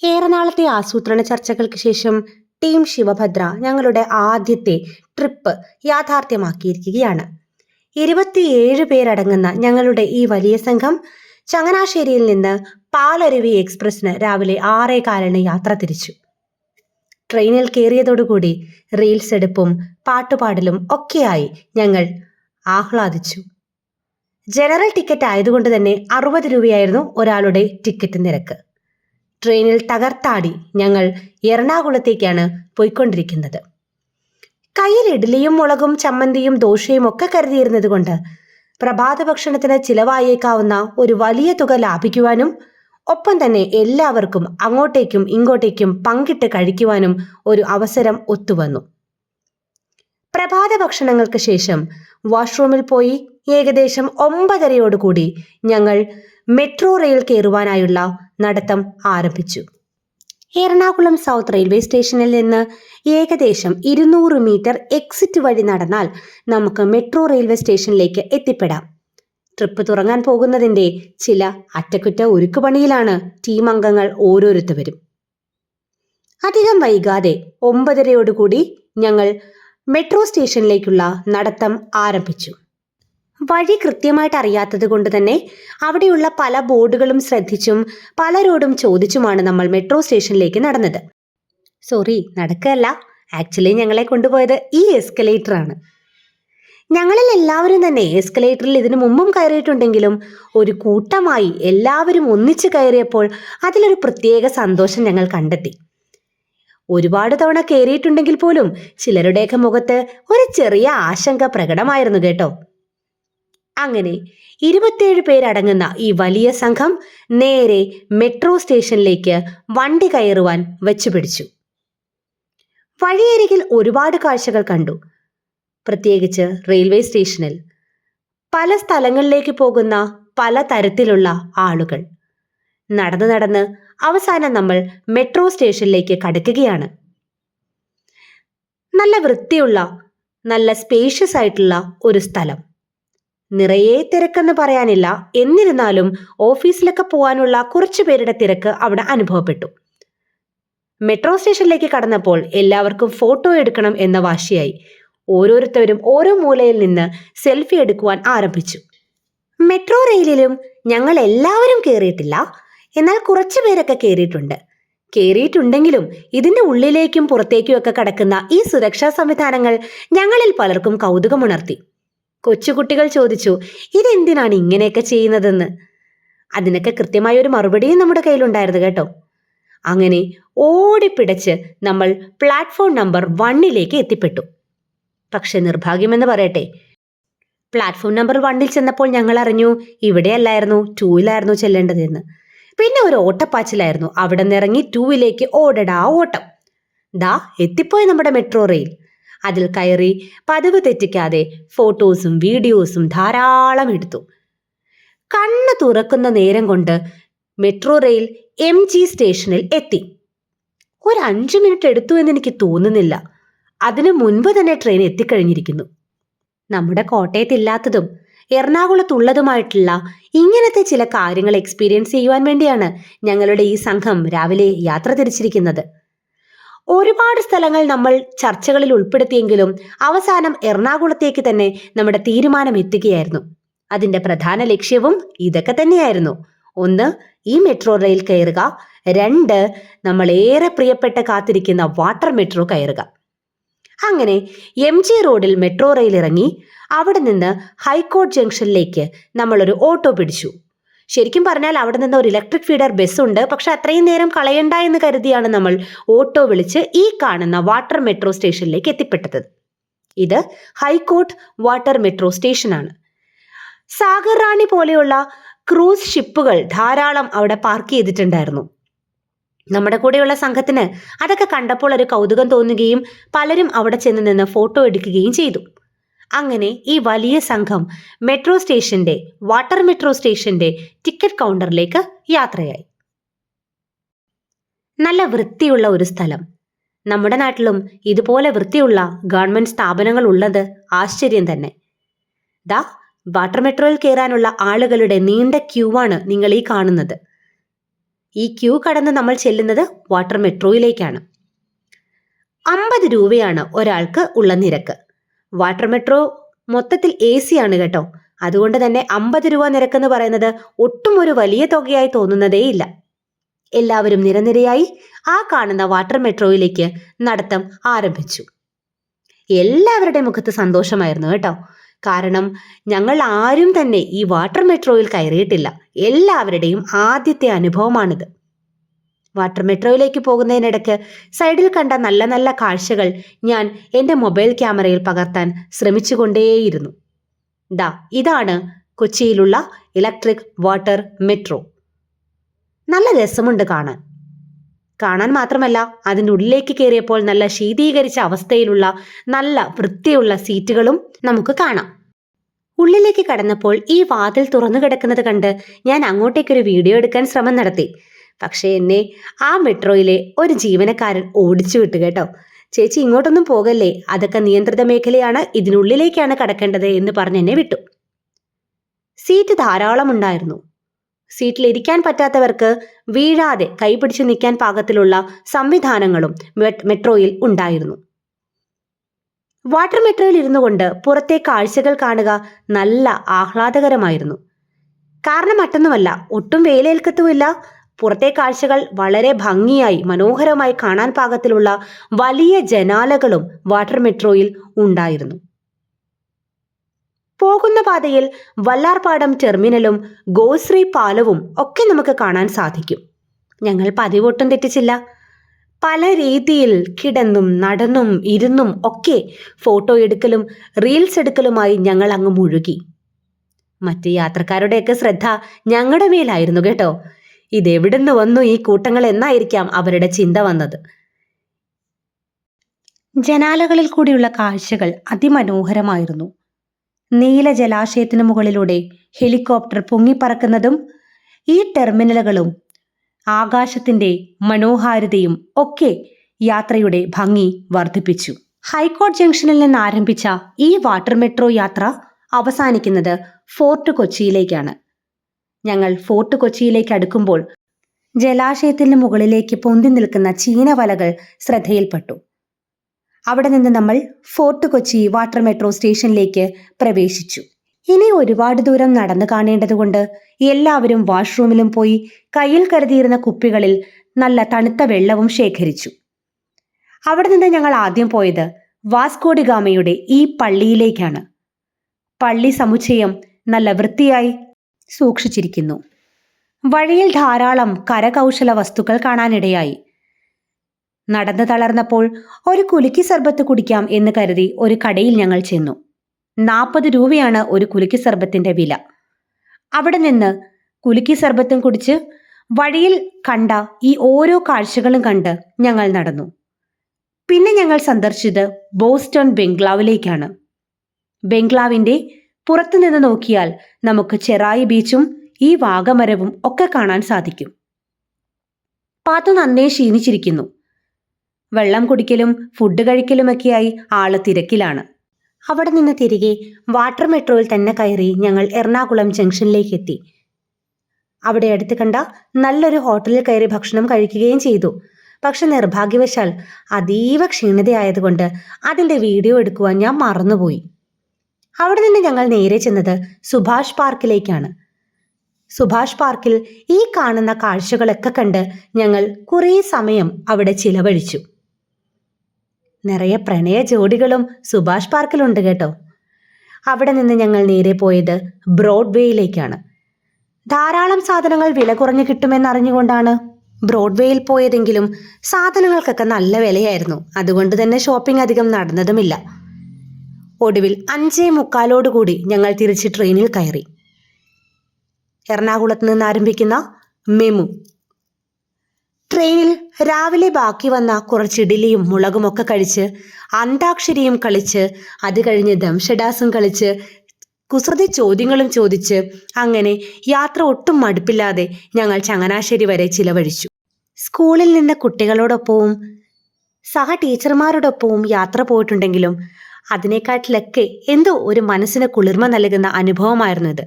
ഏറെ നാളത്തെ ആസൂത്രണ ചർച്ചകൾക്ക് ശേഷം ടീം ശിവഭദ്ര ഞങ്ങളുടെ ആദ്യത്തെ ട്രിപ്പ് യാഥാർത്ഥ്യമാക്കിയിരിക്കുകയാണ്. 27 പേരടങ്ങുന്ന ഞങ്ങളുടെ ഈ വലിയ സംഘം ചങ്ങനാശ്ശേരിയിൽ നിന്ന് പാലരുവി എക്സ്പ്രസിന് രാവിലെ 6:15 യാത്ര തിരിച്ചു. ട്രെയിനിൽ കയറിയതോടുകൂടി റീൽസ് എടുപ്പും പാട്ടുപാടലും ഒക്കെയായി ഞങ്ങൾ ആഹ്ലാദിച്ചു. ജനറൽ ടിക്കറ്റ് ആയതുകൊണ്ട് തന്നെ 60 രൂപയായിരുന്നു ഒരാളുടെ ടിക്കറ്റ് നിരക്ക്. ട്രെയിനിൽ തകർത്താടി ഞങ്ങൾ എറണാകുളത്തേക്കാണ് പോയിക്കൊണ്ടിരിക്കുന്നത്. കയ്യിൽ ഇഡ്ഡലിയും മുളകും ചമ്മന്തിയും ദോശയും ഒക്കെ കരുതിയിരുന്നത് കൊണ്ട് പ്രഭാത ഭക്ഷണത്തിന് ചിലവായേക്കാവുന്ന ഒരു വലിയ തുക ലാഭിക്കുവാനും ഒപ്പം തന്നെ എല്ലാവർക്കും അങ്ങോട്ടേക്കും ഇങ്ങോട്ടേക്കും പങ്കിട്ട് കഴിക്കുവാനും ഒരു അവസരം ഒത്തുവന്നു. പ്രഭാത ഭക്ഷണങ്ങൾക്ക് ശേഷം വാഷ്റൂമിൽ പോയി ഏകദേശം 9:30 ഞങ്ങൾ മെട്രോ റെയിൽ കയറുവാനായുള്ള നടത്തം ആരംഭിച്ചു. എറണാകുളം സൗത്ത് റെയിൽവേ സ്റ്റേഷനിൽ നിന്ന് ഏകദേശം 200 മീറ്റർ എക്സിറ്റ് വഴി നടന്നാൽ നമുക്ക് മെട്രോ റെയിൽവേ സ്റ്റേഷനിലേക്ക് എത്തിപ്പെടാം. ട്രിപ്പ് തുടങ്ങാൻ പോകുന്നതിൻ്റെ ചില അറ്റകുറ്റ ഒരുക്കുപണിയിലാണ് ടീം അംഗങ്ങൾ ഓരോരുത്തരും. അധികം വൈകാതെ 9:30 ഞങ്ങൾ മെട്രോ സ്റ്റേഷനിലേക്കുള്ള നടത്തം ആരംഭിച്ചു. വഴി കൃത്യമായിട്ട് അറിയാത്തത് കൊണ്ട് തന്നെ അവിടെയുള്ള പല ബോർഡുകളും ശ്രദ്ധിച്ചും പലരോടും ചോദിച്ചുമാണ് നമ്മൾ മെട്രോ സ്റ്റേഷനിലേക്ക് നടന്നത്. സോറി, നടക്കല്ല, ആക്ച്വലി ഞങ്ങളെ കൊണ്ടുപോയത് ഈ എസ്കലേറ്ററാണ്. ഞങ്ങളിൽ എല്ലാവരും തന്നെ എസ്കലേറ്ററിൽ ഇതിനു മുമ്പും കയറിയിട്ടുണ്ടെങ്കിലും ഒരു കൂട്ടമായി എല്ലാവരും ഒന്നിച്ചു കയറിയപ്പോൾ അതിലൊരു പ്രത്യേക സന്തോഷം ഞങ്ങൾ കണ്ടെത്തി. ഒരുപാട് തവണ കയറിയിട്ടുണ്ടെങ്കിൽ പോലും ചിലരുടെയൊക്കെ മുഖത്ത് ഒരു ചെറിയ ആശങ്ക പ്രകടമായിരുന്നു കേട്ടോ. അങ്ങനെ 27 പേരടങ്ങുന്ന ഈ വലിയ സംഘം നേരെ മെട്രോ സ്റ്റേഷനിലേക്ക് വണ്ടി കയറുവാൻ വെച്ചുപിടിച്ചു. വഴിയരികിൽ ഒരുപാട് കാഴ്ചകൾ കണ്ടു. പ്രത്യേകിച്ച് റെയിൽവേ സ്റ്റേഷനിൽ പല സ്ഥലങ്ങളിലേക്ക് പോകുന്ന പല തരത്തിലുള്ള ആളുകൾ. നടന്ന് നടന്ന് അവസാനം നമ്മൾ മെട്രോ സ്റ്റേഷനിലേക്ക് കടക്കുകയാണ്. നല്ല വൃത്തിയുള്ള, നല്ല സ്പേഷ്യസ് ആയിട്ടുള്ള ഒരു സ്ഥലം. നിറയെ തിരക്കെന്ന് പറയാനില്ല, എന്നിരുന്നാലും ഓഫീസിലൊക്കെ പോകാനുള്ള കുറച്ചു പേരുടെ തിരക്ക് അവിടെ അനുഭവപ്പെട്ടു. മെട്രോ സ്റ്റേഷനിലേക്ക് കടന്നപ്പോൾ എല്ലാവർക്കും ഫോട്ടോ എടുക്കണം എന്ന വാശിയായി. ഓരോരുത്തരും ഓരോ മൂലയിൽ നിന്ന് സെൽഫി എടുക്കുവാൻ ആരംഭിച്ചു. മെട്രോ റെയിലിലും ഞങ്ങൾ എല്ലാവരും കയറിയിട്ടില്ല, എന്നാൽ കുറച്ചു പേരൊക്കെ കയറിയിട്ടുണ്ടെങ്കിലും ഇതിന്റെ ഉള്ളിലേക്കും പുറത്തേക്കും ഒക്കെ കടക്കുന്ന ഈ സുരക്ഷാ സംവിധാനങ്ങൾ ഞങ്ങളിൽ പലർക്കും കൗതുകമുണർത്തി. കൊച്ചുകുട്ടികൾ ചോദിച്ചു, ഇതെന്തിനാണ് ഇങ്ങനെയൊക്കെ ചെയ്യുന്നതെന്ന്. അതിനൊക്കെ കൃത്യമായ ഒരു മറുപടിയും നമ്മുടെ കയ്യിലുണ്ടായിരുന്നു കേട്ടോ. അങ്ങനെ ഓടിപ്പിടച്ച് നമ്മൾ പ്ലാറ്റ്ഫോം നമ്പർ 1 എത്തിപ്പെട്ടു. പക്ഷെ നിർഭാഗ്യമെന്ന് പറയട്ടെ, പ്ലാറ്റ്ഫോം നമ്പർ 1 ചെന്നപ്പോൾ ഞങ്ങൾ അറിഞ്ഞു ഇവിടെയല്ലായിരുന്നു 2 ചെല്ലേണ്ടതെന്ന്. പിന്നെ ഒരു ഓട്ടപ്പാച്ചിലായിരുന്നു. അവിടെ നിന്ന് ഇറങ്ങി 2 ഓടടാ ഓട്ടം. ദാ എത്തിപ്പോയി നമ്മുടെ മെട്രോ റെയിൽ. അതിൽ കയറി പതിവ് തെറ്റിക്കാതെ ഫോട്ടോസും വീഡിയോസും ധാരാളം എടുത്തു. കണ്ണ് തുറക്കുന്ന നേരം കൊണ്ട് മെട്രോ റെയിൽ MG സ്റ്റേഷനിൽ എത്തി. ഒരു 5 മിനിറ്റ് എടുത്തു എന്ന് എനിക്ക് തോന്നുന്നില്ല. അതിനു മുൻപ് തന്നെ ട്രെയിൻ എത്തിക്കഴിഞ്ഞിരിക്കുന്നു. നമ്മുടെ കോട്ടയത്തില്ലാത്തതും എറണാകുളത്തുള്ളതുമായിട്ടുള്ള ഇങ്ങനത്തെ ചില കാര്യങ്ങൾ എക്സ്പീരിയൻസ് ചെയ്യുവാൻ വേണ്ടിയാണ് ഞങ്ങളുടെ ഈ സംഘം രാവിലെ യാത്ര തിരിച്ചിരിക്കുന്നത്. ഒരുപാട് സ്ഥലങ്ങൾ നമ്മൾ ചർച്ചകളിൽ ഉൾപ്പെടുത്തിയെങ്കിലും അവസാനം എറണാകുളത്തേക്ക് തന്നെ നമ്മുടെ തീരുമാനം എത്തുകയായിരുന്നു. അതിന്റെ പ്രധാന ലക്ഷ്യവും ഇതൊക്കെ തന്നെയായിരുന്നു. 1, ഈ മെട്രോ റെയിൽ കയറുക. 2, നമ്മൾ ഏറെ പ്രിയപ്പെട്ട കാത്തിരിക്കുന്ന വാട്ടർ മെട്രോ കയറുക. അങ്ങനെ MG റോഡിൽ മെട്രോ റെയിൽ ഇറങ്ങി അവിടെ നിന്ന് ഹൈക്കോർട്ട് ജംഗ്ഷനിലേക്ക് നമ്മളൊരു ഓട്ടോ പിടിച്ചു. ശരിക്കും പറഞ്ഞാൽ അവിടെ നിന്ന് ഒരു ഇലക്ട്രിക് ഫീഡർ ബസ് ഉണ്ട്. പക്ഷെ അത്രയും നേരം കളയണ്ട എന്ന് കരുതിയാണ് നമ്മൾ ഓട്ടോ വിളിച്ച് ഈ കാണുന്ന വാട്ടർ മെട്രോ സ്റ്റേഷനിലേക്ക് എത്തിപ്പെട്ടത്. ഇത് ഹൈക്കോർട്ട് വാട്ടർ മെട്രോ സ്റ്റേഷനാണ്. സാഗർ റാണി പോലെയുള്ള ക്രൂസ് ഷിപ്പുകൾ ധാരാളം അവിടെ പാർക്ക് ചെയ്തിട്ടുണ്ടായിരുന്നു. നമ്മുടെ കൂടെയുള്ള സംഘത്തിന് അതൊക്കെ കണ്ടപ്പോൾ ഒരു കൗതുകം തോന്നുകയും പലരും അവിടെ ചെന്ന് നിന്ന് ഫോട്ടോ എടുക്കുകയും ചെയ്തു. അങ്ങനെ ഈ വലിയ സംഘം വാട്ടർ മെട്രോ സ്റ്റേഷന്റെ ടിക്കറ്റ് കൗണ്ടറിലേക്ക് യാത്രയായി. നല്ല വൃത്തിയുള്ള ഒരു സ്ഥലം. നമ്മുടെ നാട്ടിലും ഇതുപോലെ വൃത്തിയുള്ള ഗവൺമെന്റ് സ്ഥാപനങ്ങൾ ഉള്ളത് ആശ്ചര്യം തന്നെ. ദാ വാട്ടർ മെട്രോയിൽ കയറാനുള്ള ആളുകളുടെ നീണ്ട ക്യൂ ആണ് നിങ്ങൾ ഈ കാണുന്നത്. ഈ ക്യൂ കടന്ന് നമ്മൾ ചെല്ലുന്നത് വാട്ടർ മെട്രോയിലേക്കാണ്. 50 രൂപയാണ് ഒരാൾക്ക് ഉള്ള നിരക്ക്. വാട്ടർ മെട്രോ മൊത്തത്തിൽ AC ആണ് കേട്ടോ. അതുകൊണ്ട് തന്നെ 50 രൂപ നിരക്കെന്ന് പറയുന്നത് ഒട്ടും ഒരു വലിയ തുകയായി തോന്നുന്നതേയില്ല. എല്ലാവരും നിരനിരയായി ആ കാണുന്ന വാട്ടർ മെട്രോയിലേക്ക് നടത്തം ആരംഭിച്ചു. എല്ലാവരുടെ മുഖത്ത് സന്തോഷമായിരുന്നു കേട്ടോ. കാരണം ഞങ്ങൾ ആരും തന്നെ ഈ വാട്ടർ മെട്രോയിൽ കയറിയിട്ടില്ല. എല്ലാവരുടെയും ആദ്യത്തെ അനുഭവമാണിത്. വാട്ടർ മെട്രോയിലേക്ക് പോകുന്നതിനിടയ്ക്ക് സൈഡിൽ കണ്ട നല്ല നല്ല കാഴ്ചകൾ ഞാൻ എൻ്റെ മൊബൈൽ ക്യാമറയിൽ പകർത്താൻ ശ്രമിച്ചുകൊണ്ടേയിരുന്നു. ഇതാണ് കൊച്ചിയിലുള്ള ഇലക്ട്രിക് വാട്ടർ മെട്രോ. നല്ല രസമുണ്ട് കാണാൻ മാത്രമല്ല, അതിൻ്റെ ഉള്ളിലേക്ക് കയറിയപ്പോൾ നല്ല ശീതീകരിച്ച അവസ്ഥയിലുള്ള നല്ല വൃത്തിയുള്ള സീറ്റുകളും നമുക്ക് കാണാം. ഉള്ളിലേക്ക് കടന്നപ്പോൾ ഈ വാതിൽ തുറന്നു കിടക്കുന്നത് കണ്ട് ഞാൻ അങ്ങോട്ടേക്കൊരു വീഡിയോ എടുക്കാൻ ശ്രമം നടത്തി. പക്ഷേ എന്നെ ആ മെട്രോയിലെ ഒരു ജീവനക്കാരൻ ഓടിച്ചു വിട്ടു കേട്ടോ. ചേച്ചി ഇങ്ങോട്ടൊന്നും പോകല്ലേ, അതൊക്കെ നിയന്ത്രിത മേഖലയാണ്, ഇതിനുള്ളിലേക്കാണ് കടക്കേണ്ടത് എന്ന് പറഞ്ഞ് എന്നെ വിട്ടു. സീറ്റ് ധാരാളം ഉണ്ടായിരുന്നു. സീറ്റിലിരിക്കാൻ പറ്റാത്തവർക്ക് വീഴാതെ കൈപിടിച്ചു നിൽക്കാൻ പാകത്തിലുള്ള സംവിധാനങ്ങളും മെട്രോയിൽ ഉണ്ടായിരുന്നു. വാട്ടർ മെട്രോയിൽ ഇരുന്നു കൊണ്ട് പുറത്തെ കാഴ്ചകൾ കാണുക നല്ല ആഹ്ലാദകരമായിരുന്നു. കാരണം മറ്റൊന്നുമല്ല, ഒട്ടും വെയിലേൽക്കത്തുമില്ല. പുറത്തെ കാഴ്ചകൾ വളരെ ഭംഗിയായി മനോഹരമായി കാണാൻ പാകത്തിലുള്ള വലിയ ജനാലകളും വാട്ടർ മെട്രോയിൽ ഉണ്ടായിരുന്നു. പോകുന്ന പാതയിൽ വല്ലാർപാടം ടെർമിനലും ഗോശ്രീ പാലവും ഒക്കെ നമുക്ക് കാണാൻ സാധിക്കും. ഞങ്ങൾ പതിവൊട്ടും തെറ്റിച്ചില്ല. പല രീതിയിൽ കിടന്നും നടന്നും ഇരുന്നും ഒക്കെ ഫോട്ടോ എടുക്കലും റീൽസ് എടുക്കലുമായി ഞങ്ങൾ അങ്ങ് മുഴുകി. മറ്റ് യാത്രക്കാരുടെയൊക്കെ ശ്രദ്ധ ഞങ്ങളുടെ മേലായിരുന്നു കേട്ടോ. ഇതെവിടുന്ന് വന്നു ഈ കൂട്ടങ്ങൾ എന്നായിരിക്കാം അവരുടെ ചിന്ത വന്നത്. ജനാലകളിൽ കൂടിയുള്ള കാഴ്ചകൾ അതിമനോഹരമായിരുന്നു. നീല ജലാശയത്തിന് മുകളിലൂടെ ഹെലികോപ്റ്റർ പൊങ്ങിപ്പറക്കുന്നതും ഈ ടെർമിനലുകളും ആകാശത്തിന്റെ മനോഹാരിതയും ഒക്കെ യാത്രയുടെ ഭംഗി വർദ്ധിപ്പിച്ചു. ഹൈക്കോർട്ട് ജംഗ്ഷനിൽ നിന്ന് ആരംഭിച്ച ഈ വാട്ടർ മെട്രോ യാത്ര അവസാനിക്കുന്നത് ഫോർട്ട് കൊച്ചിയിലേക്കാണ്. ഞങ്ങൾ ഫോർട്ട് കൊച്ചിയിലേക്ക് അടുക്കുമ്പോൾ ജലാശയത്തിന് മുകളിലേക്ക് പൊന്തി നിൽക്കുന്ന ചീനവലകൾ ശ്രദ്ധയിൽപ്പെട്ടു. അവിടെ നിന്ന് നമ്മൾ ഫോർട്ട് കൊച്ചി വാട്ടർ മെട്രോ സ്റ്റേഷനിലേക്ക് പ്രവേശിച്ചു. ഇനി ഒരുപാട് ദൂരം നടന്നു കാണേണ്ടതുകൊണ്ട് എല്ലാവരും വാഷ്റൂമിലും പോയി കയ്യിൽ കരുതിയിരുന്ന കുപ്പികളിൽ നല്ല തണുത്ത വെള്ളവും ശേഖരിച്ചു. അവിടെ നിന്ന് ഞങ്ങൾ ആദ്യം പോയത് വാസ്കോഡിഗാമയുടെ ഈ പള്ളിയിലേക്കാണ്. പള്ളി സമുച്ചയം നല്ല വൃത്തിയായി സൂക്ഷിച്ചിരിക്കുന്നു. വഴിയിൽ ധാരാളം കരകൗശല വസ്തുക്കൾ കാണാനിടയായി. നടന്നു തളർന്നപ്പോൾ ഒരു കുലുക്കി സർബത്ത് കുടിക്കാം എന്ന് കരുതി ഒരു കടയിൽ ഞങ്ങൾ ചെന്നു. 40 രൂപയാണ് ഒരു കുലുക്കി സർബത്തിന്റെ വില. അവിടെ നിന്ന് കുലുക്കി സർബത്തും കുടിച്ച് വഴിയിൽ കണ്ട ഈ ഓരോ കാഴ്ചകളും കണ്ട് ഞങ്ങൾ നടന്നു. പിന്നെ ഞങ്ങൾ സന്ദർശിച്ചത് ബോസ്റ്റൺ ബംഗ്ലാവിലേക്കാണ്. ബംഗ്ലാവിന്റെ പുറത്തുനിന്ന് നോക്കിയാൽ നമുക്ക് ചെറായി ബീച്ചും ഈ വാഗമരവും ഒക്കെ കാണാൻ സാധിക്കും. പാത്തു നന്നേ ക്ഷീണിച്ചിരിക്കുന്നു. വെള്ളം കുടിക്കലും ഫുഡ് കഴിക്കലുമൊക്കെയായി ആള് തിരക്കിലാണ്. അവിടെ നിന്ന് തിരികെ വാട്ടർ മെട്രോയിൽ തന്നെ കയറി ഞങ്ങൾ എറണാകുളം ജംഗ്ഷനിലേക്ക് എത്തി. അവിടെ അടുത്ത് കണ്ട നല്ലൊരു ഹോട്ടലിൽ കയറി ഭക്ഷണം കഴിക്കുകയും ചെയ്തു. പക്ഷെ നിർഭാഗ്യവശാൽ അതീവ ക്ഷീണിതയായതുകൊണ്ട് അതിൻ്റെ വീഡിയോ എടുക്കുവാൻ ഞാൻ മറന്നുപോയി. അവിടെ നിന്ന് ഞങ്ങൾ നേരെ ചെന്നത് സുഭാഷ് പാർക്കിലേക്കാണ്. സുഭാഷ് പാർക്കിൽ ഈ കാണുന്ന കാഴ്ചകളൊക്കെ കണ്ട് ഞങ്ങൾ കുറേ സമയം അവിടെ ചിലവഴിച്ചു. നിറയെ പ്രണയ ജോഡികളും സുഭാഷ് പാർക്കിലുണ്ട് കേട്ടോ. അവിടെ നിന്ന് ഞങ്ങൾ നേരെ പോയത് ബ്രോഡ്വേയിലേക്കാണ്. ധാരാളം സാധനങ്ങൾ വില കുറഞ്ഞു കിട്ടുമെന്നറിഞ്ഞുകൊണ്ടാണ് ബ്രോഡ്വേയിൽ പോയതെങ്കിലും സാധനങ്ങൾക്കൊക്കെ നല്ല വിലയായിരുന്നു. അതുകൊണ്ട് തന്നെ ഷോപ്പിംഗ് അധികം നടന്നതുമില്ല. ഒടുവിൽ 5:45 ഞങ്ങൾ തിരിച്ച് ട്രെയിനിൽ കയറി. എറണാകുളത്ത് നിന്ന് ആരംഭിക്കുന്ന മെമു ട്രെയിനിൽ രാവിലെ ബാക്കി വന്ന കുറച്ച് ഇഡ്ഡലിയും മുളകുമൊക്കെ കഴിച്ച് അന്താക്ഷരിയും കളിച്ച് അത് കഴിഞ്ഞ് ദംഷഡാസും കളിച്ച് കുസൃതി ചോദ്യങ്ങളും ചോദിച്ച് അങ്ങനെ യാത്ര ഒട്ടും മടുപ്പില്ലാതെ ഞങ്ങൾ ചങ്ങനാശ്ശേരി വരെ ചിലവഴിച്ചു. സ്കൂളിൽ നിന്ന് കുട്ടികളോടൊപ്പവും സഹ ടീച്ചർമാരോടൊപ്പവും യാത്ര പോയിട്ടുണ്ടെങ്കിലും അതിനെക്കാട്ടിലൊക്കെ എന്തോ ഒരു മനസ്സിന് കുളിർമ നൽകുന്ന അനുഭവമായിരുന്നു ഇത്.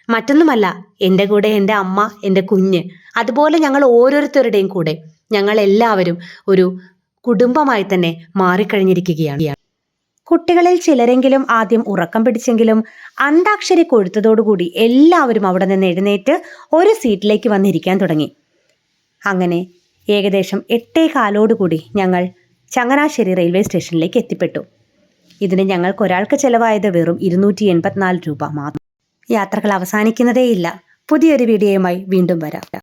മറ്റൊന്നുമല്ല, എൻ്റെ കൂടെ എൻ്റെ അമ്മ, എൻ്റെ കുഞ്ഞ്, അതുപോലെ ഞങ്ങൾ ഓരോരുത്തരുടെയും കൂടെ ഞങ്ങൾ എല്ലാവരും ഒരു കുടുംബമായി തന്നെ മാറിക്കഴിഞ്ഞിരിക്കുകയാണ്. കുട്ടികളിൽ ചിലരെങ്കിലും ആദ്യം ഉറക്കം പിടിച്ചെങ്കിലും അന്താക്ഷരി കൊഴുത്തതോടുകൂടി എല്ലാവരും അവിടെ നിന്ന് എഴുന്നേറ്റ് ഒരു സീറ്റിലേക്ക് വന്നിരിക്കാൻ തുടങ്ങി. അങ്ങനെ ഏകദേശം 8:15 ഞങ്ങൾ ചങ്ങനാശ്ശേരി റെയിൽവേ സ്റ്റേഷനിലേക്ക് എത്തിപ്പെട്ടു. ഇതിന് ഞങ്ങൾക്കൊരാൾക്ക് ചെലവായത് വെറും 284 രൂപ മാത്രം. യാത്രകൾ അവസാനിക്കുന്നതേയില്ല. പുതിയൊരു വീഡിയോയുമായി വീണ്ടും വരാം.